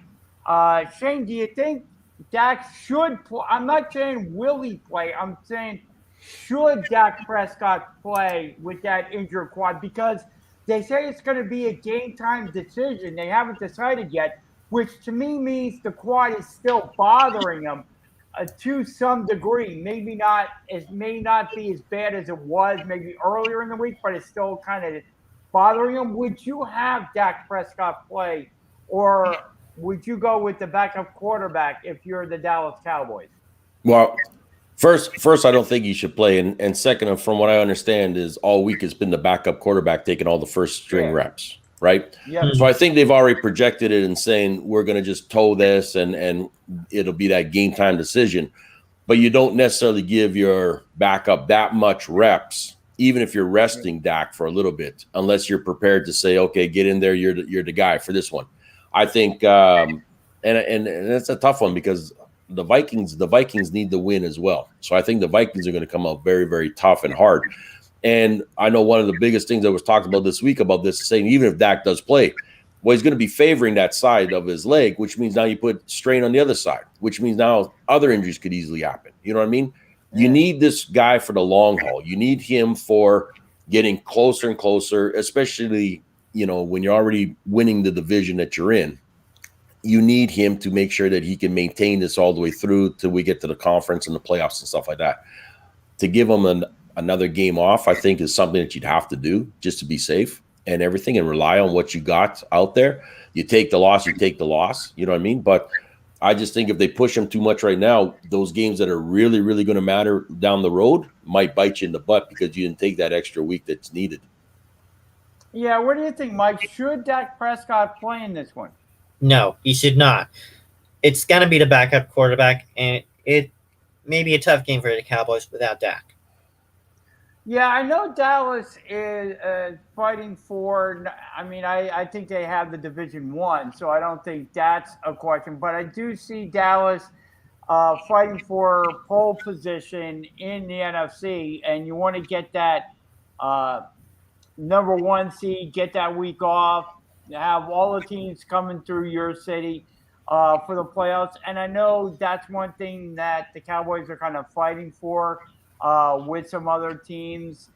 Shane, do you think Dak should play? I'm not saying will he play. I'm saying should Dak Prescott play with that injured quad? Because they say it's going to be a game-time decision. They haven't decided yet, which to me means the quad is still bothering him to some degree. It may not be as bad as it was maybe earlier in the week, but it's still kind of bothering him. Would you have Dak Prescott play, or would you go with the backup quarterback if you're the Dallas Cowboys?
Well, first I don't think he should play, and second, from what I understand, is all week it's been the backup quarterback taking all the first string reps, right?
Yeah.
So I think they've already projected it and saying we're going to just toe this, and it'll be that game time decision. But you don't necessarily give your backup that much reps, even if you're resting Dak for a little bit, unless you're prepared to say, okay, get in there, you're the guy for this one. I think, and it's a tough one because the Vikings need the win as well. So I think the Vikings are going to come out very, very tough and hard. And I know one of the biggest things that was talked about this week about this is saying even if Dak does play, well, he's going to be favoring that side of his leg, which means now you put strain on the other side, which means now other injuries could easily happen. You know what I mean? You need this guy for the long haul. You need him for getting closer and closer, especially, when you're already winning the division that you're in. You need him to make sure that he can maintain this all the way through till we get to the conference and the playoffs and stuff like that. To give him another game off, I think, is something that you'd have to do just to be safe and everything, and rely on what you got out there. You take the loss, you know what I mean? But I just think if they push him too much right now, those games that are really, really going to matter down the road might bite you in the butt because you didn't take that extra week that's needed.
Yeah, what do you think, Mike? Should Dak Prescott play in this one?
No, he should not. It's going to be the backup quarterback, and it may be a tough game for the Cowboys without Dak.
Yeah, I know Dallas is fighting for. I think they have the Division 1, so I don't think that's a question. But I do see Dallas fighting for pole position in the NFC, and you want to get that number 1 seed, get that week off, have all the teams coming through your city for the playoffs. And I know that's one thing that the Cowboys are kind of fighting for. With some other teams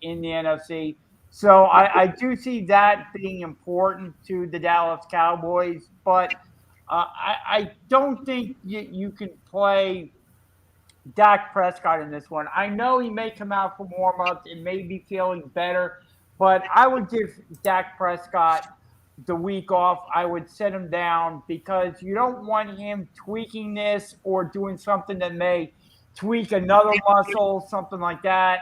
in the NFC. So I do see that being important to the Dallas Cowboys, but I don't think you can play Dak Prescott in this one. I know he may come out for warm-ups and may be feeling better, but I would give Dak Prescott the week off. I would set him down because you don't want him tweaking this or doing something that may tweak another muscle, something like that.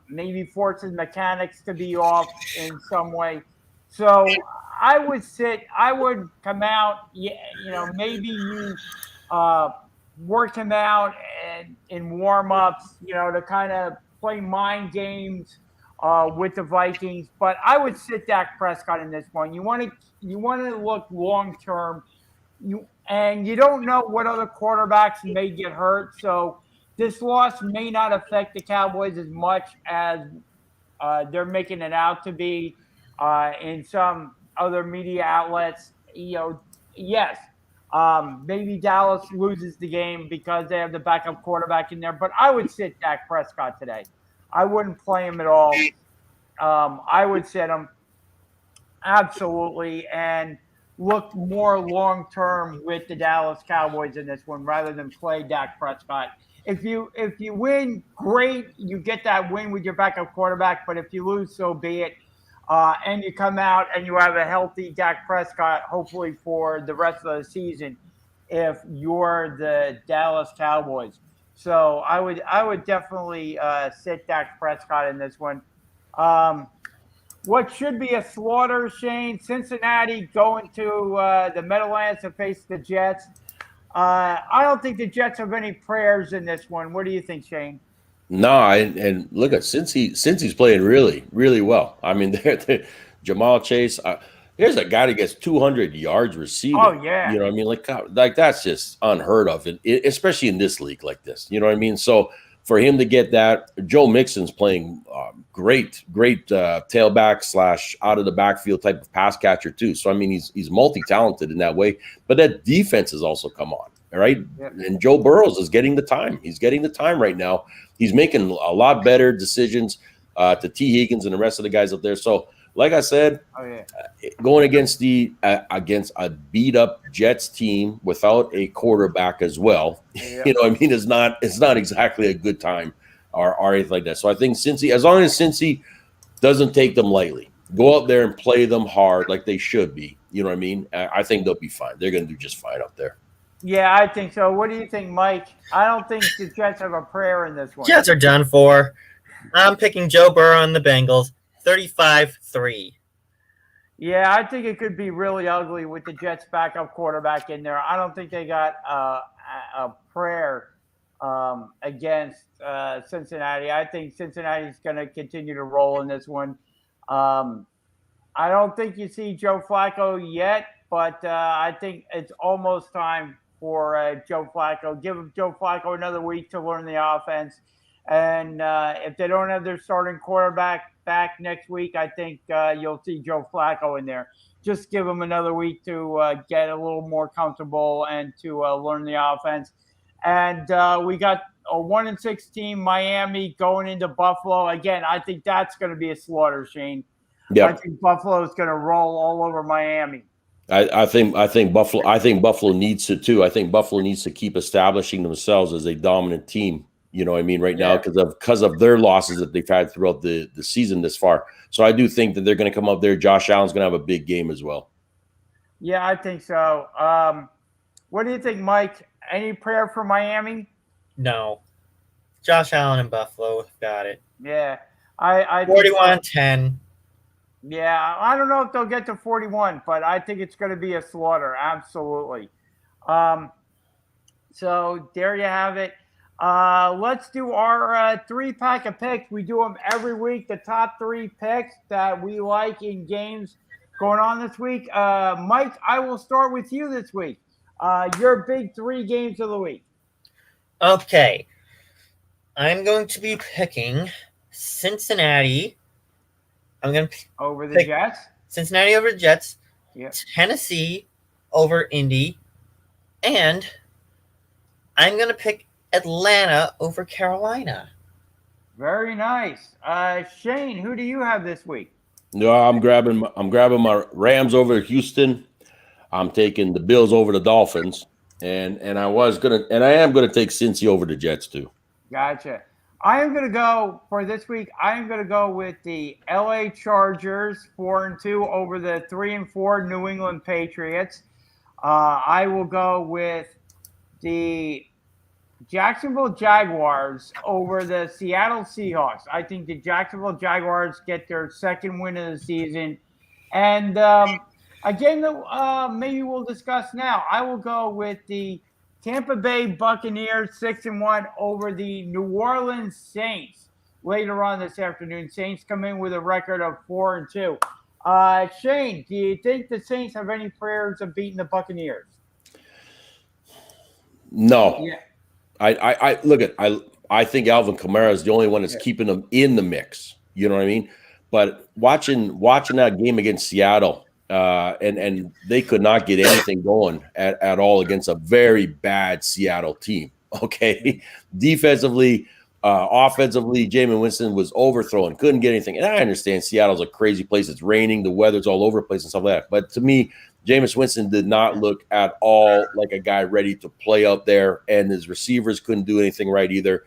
Maybe force his mechanics to be off in some way. So I would come out, maybe you work him out in warm-ups, to kind of play mind games with the Vikings. But I would sit Dak Prescott in this one. You want to look long-term. And you don't know what other quarterbacks may get hurt. So this loss may not affect the Cowboys as much as they're making it out to be in some other media outlets. Yes, maybe Dallas loses the game because they have the backup quarterback in there. But I would sit Dak Prescott today. I wouldn't play him at all. I would sit him. Absolutely. And look more long-term with the Dallas Cowboys in this one rather than play Dak Prescott. If you win, great. You get that win with your backup quarterback. But if you lose, so be it. And you come out and you have a healthy Dak Prescott, hopefully for the rest of the season, if you're the Dallas Cowboys. So I would definitely sit Dak Prescott in this one. What should be a slaughter, Shane? Cincinnati going to the Meadowlands to face the Jets. I don't think the Jets have any prayers in this one. What do you think, Shane?
No, and look at Cincy's playing really, really well. I mean, they're Jamal Chase. Here's a guy that gets 200 yards receiving.
Oh yeah,
you know what I mean? Like that's just unheard of, especially in this league like this. You know what I mean? So for him to get that, Joe Mixon's playing great tailback / out of the backfield type of pass catcher too. So I mean, he's multi-talented in that way. But that defense has also come on, all right? Yep. And Joe Burrows is getting the time. He's getting the time right now. He's making a lot better decisions to T. Higgins and the rest of the guys up there. So, like I said, going against against a beat up Jets team without a quarterback as well, you know what I mean, it's not exactly a good time or anything like that. So I think Cincy, as long as Cincy doesn't take them lightly, go out there and play them hard like they should be, you know what I mean, I think they'll be fine. They're going to do just fine up there.
Yeah, I think so. What do you think, Mike? I don't think the Jets have a prayer in this one.
Jets are done for. I'm picking Joe Burrow and the Bengals, 35-3.
Yeah, I think it could be really ugly with the Jets' backup quarterback in there. I don't think they got a prayer against Cincinnati. I think Cincinnati's going to continue to roll in this one. I don't think you see Joe Flacco yet, but I think it's almost time for Joe Flacco. Give Joe Flacco another week to learn the offense, And if they don't have their starting quarterback back next week, I think you'll see Joe Flacco in there. Just give him another week to get a little more comfortable and to learn the offense. And we got a 1-6 team, Miami, going into Buffalo. Again, I think that's going to be a slaughter, Shane.
Yeah,
I think Buffalo is going to roll all over Miami.
I think Buffalo needs to too. I think Buffalo needs to keep establishing themselves as a dominant team. You know what I mean? Right now, because of their losses that they've had throughout the season this far. So I do think that they're going to come up there. Josh Allen's going to have a big game as well.
Yeah, I think so. What do you think, Mike? Any prayer for Miami?
No. Josh Allen and Buffalo got it.
Yeah. I
41-10.
Yeah, I don't know if they'll get to 41, but I think it's going to be a slaughter. Absolutely. So there you have it. Let's do our 3-pack of picks. We do them every week. The top 3 picks that we like in games going on this week. Mike, I will start with you this week. Your big 3 games of the week.
Okay. I'm going to be picking Cincinnati. I'm going to
over the Jets.
Cincinnati over the Jets.
Yep.
Tennessee over Indy. And I'm going to pick Atlanta over Carolina.
Very nice. Shane, who do you have this week?
No, I'm grabbing my Rams over Houston. I'm taking the Bills over the Dolphins. And I am gonna take Cincy over the Jets too.
Gotcha. I am going to go for this week. I am going to go with the LA Chargers 4-2 over the 3-4 New England Patriots. I will go with the Jacksonville Jaguars over the Seattle Seahawks. I think the Jacksonville Jaguars get their second win of the season. And again, maybe we'll discuss now. I will go with the Tampa Bay Buccaneers 6-1 over the New Orleans Saints later on this afternoon. Saints come in with a record of 4-2. Shane, do you think the Saints have any prayers of beating the Buccaneers?
No.
Yeah.
I think Alvin Kamara is the only one that's keeping them in the mix. You know what I mean? But watching that game against Seattle, and they could not get anything going at all against a very bad Seattle team. Okay, defensively, offensively, Jameis Winston was overthrowing, couldn't get anything. And I understand Seattle's a crazy place; it's raining, the weather's all over the place, and stuff like that. But to me, Jameis Winston did not look at all like a guy ready to play out there, and his receivers couldn't do anything right either.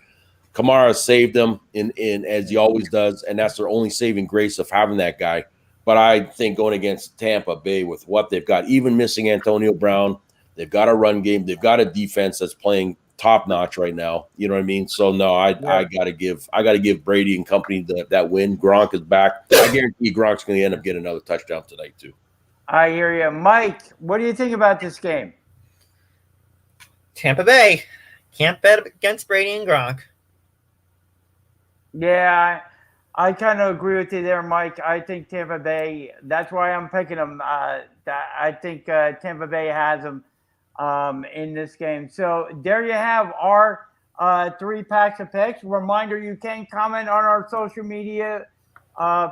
Kamara saved them in as he always does, and that's their only saving grace of having that guy. But I think going against Tampa Bay with what they've got, even missing Antonio Brown, they've got a run game, they've got a defense that's playing top notch right now. You know what I mean? So no, I gotta give Brady and company that win. Gronk is back. I guarantee Gronk's going to end up getting another touchdown tonight too.
I hear you, Mike. What do you think about this game?
Tampa Bay can't bet against Brady and Gronk.
Yeah, I kind of agree with you there, Mike. I think Tampa Bay, that's why I'm picking them. I think Tampa Bay has them in this game. So there you have our 3 packs of picks. Reminder, you can comment on our social media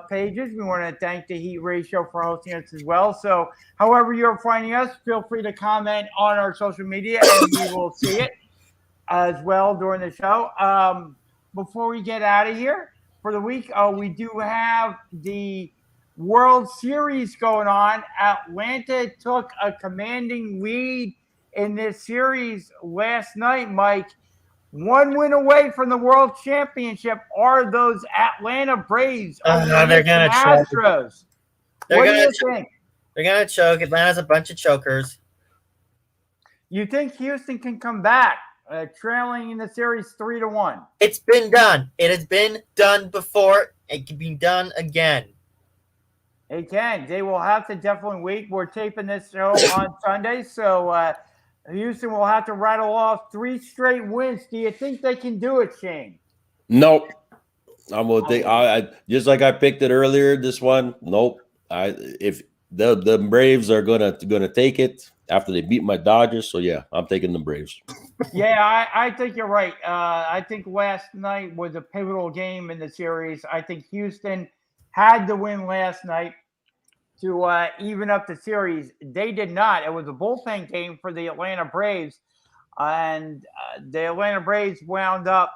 pages. We want to thank the Heat Ratio for hosting us as well. So however you're finding us, feel free to comment on our social media and we will see it as well during the show. Before we get out of here, for the week, we do have the World Series going on. Atlanta took a commanding lead in this series last night, Mike. 1 win away from the World Championship are those Atlanta Braves.
They're going to
Astros. What do you think?
They're going to choke. Atlanta's a bunch of chokers.
You think Houston can come back? Trailing in the series 3-1.
It's been done. It has been done before. It can be done again.
It can. They will have to definitely wait. We're taping this show on Sunday, so Houston will have to rattle off 3 straight wins. Do you think they can do it, Shane?
Nope. I'm gonna think. I just like I picked it earlier. This one, nope. If the Braves are gonna take it, after they beat my Dodgers. So, yeah, I'm taking the Braves.
Yeah, I think you're right. I think last night was a pivotal game in the series. I think Houston had to win last night to even up the series. They did not. It was a bullpen game for the Atlanta Braves, and the Atlanta Braves wound up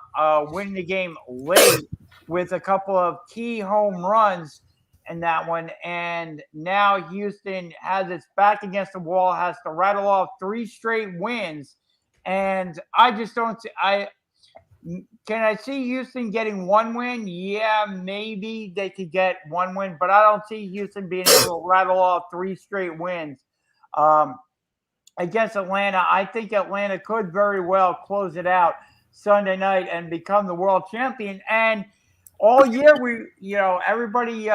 winning the game late with a couple of key home runs in that one. And now Houston has its back against the wall, has to rattle off 3 straight wins. And I just don't see. Can I see Houston getting 1 win? Yeah, maybe they could get 1 win, but I don't see Houston being able to rattle off 3 straight wins against Atlanta. I think Atlanta could very well close it out Sunday night and become the world champion. And all year everybody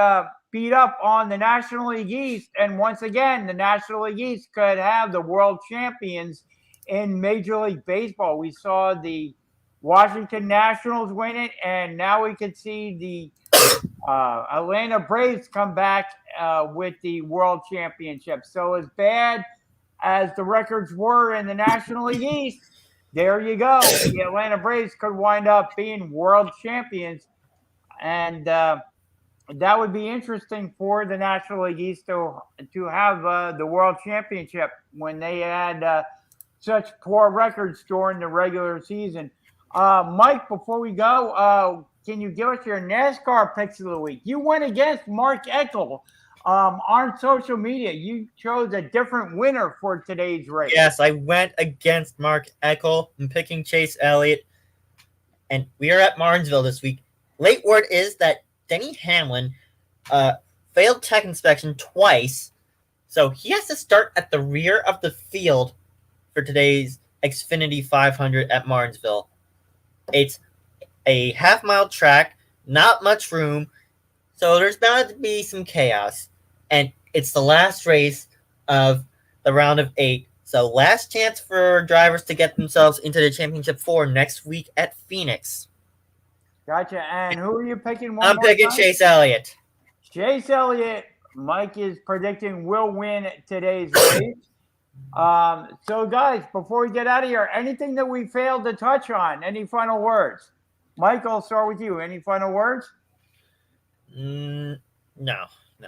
beat up on the National League East, and once again, the National League East could have the world champions in Major League Baseball. We saw the Washington Nationals win it, and now we can see the Atlanta Braves come back with the world championship. So as bad as the records were in the National League East, there you go. The Atlanta Braves could wind up being world champions, and that would be interesting for the National League East to have the world championship when they had such poor records during the regular season. Mike, before we go, can you give us your NASCAR picks of the week? You went against Mark Eckel on social media. You chose a different winner for today's race.
Yes, I went against Mark Eckel and picking Chase Elliott. And we are at Martinsville this week. Late word is that Denny Hamlin failed tech inspection twice, so he has to start at the rear of the field for today's Xfinity 500 at Martinsville. It's a half-mile track, not much room, so there's bound to be some chaos. And it's the last race of the round of 8, so last chance for drivers to get themselves into the Championship 4 next week at Phoenix.
Gotcha. And who are you picking?
I'm picking Chase Elliott.
Chase Elliott, Mike is predicting will win today's race. So, guys, before we get out of here, anything that we failed to touch on? Any final words? Mike, I'll start with you. Any final words?
No.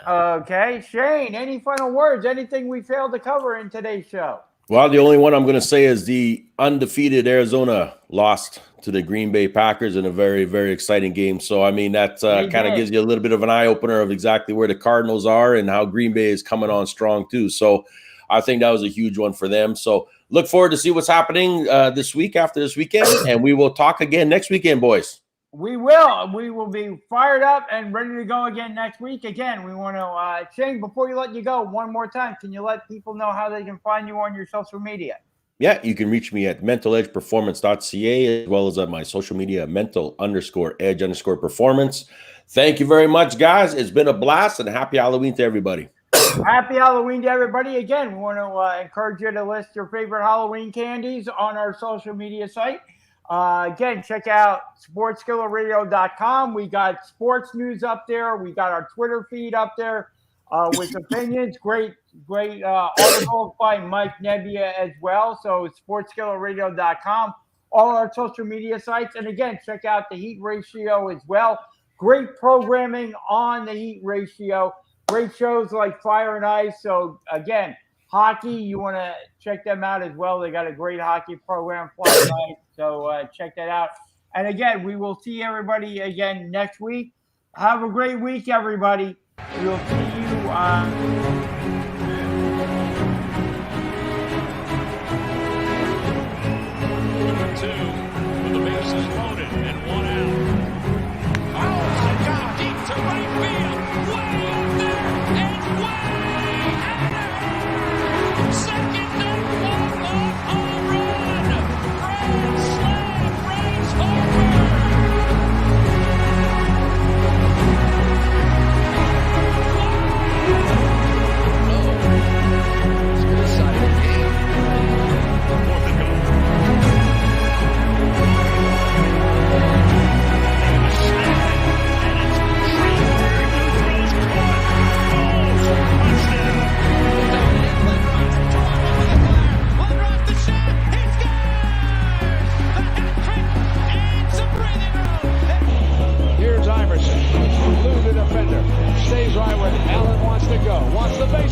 Okay. Shane, any final words? Anything we failed to cover in today's show?
Well, the only one I'm going to say is the undefeated Arizona lost to the Green Bay Packers in a very, very exciting game. So, I mean, that kind of gives you a little bit of an eye-opener of exactly where the Cardinals are and how Green Bay is coming on strong, too. So, I think that was a huge one for them. So, look forward to see what's happening this week after this weekend, and we will talk again next weekend, boys.
We will. We will be fired up and ready to go again next week. Again, we want to, Shane, before you let you go, one more time, can you let people know how they can find you on your social media?
Yeah, you can reach me at mentaledgeperformance.ca as well as at my social media, mental_edge_performance. Thank you very much, guys. It's been a blast, and happy Halloween to everybody.
Happy Halloween to everybody. Again, we want to encourage you to list your favorite Halloween candies on our social media site. Again, check out sportsskillerradio.com. We got sports news up there. We got our Twitter feed up there with opinions. Great articles by Mike Nebbia as well. So sportsskillerradio.com, all our social media sites. And again, check out the Heat Ratio as well. Great programming on the Heat Ratio. Great shows like Fire and Ice. So again, hockey, you want to check them out as well. They got a great hockey program, Fire and Ice. So check that out. And again, we will see everybody again next week. Have a great week, everybody. We'll see you on.
Caught
to go. Wants the baseline.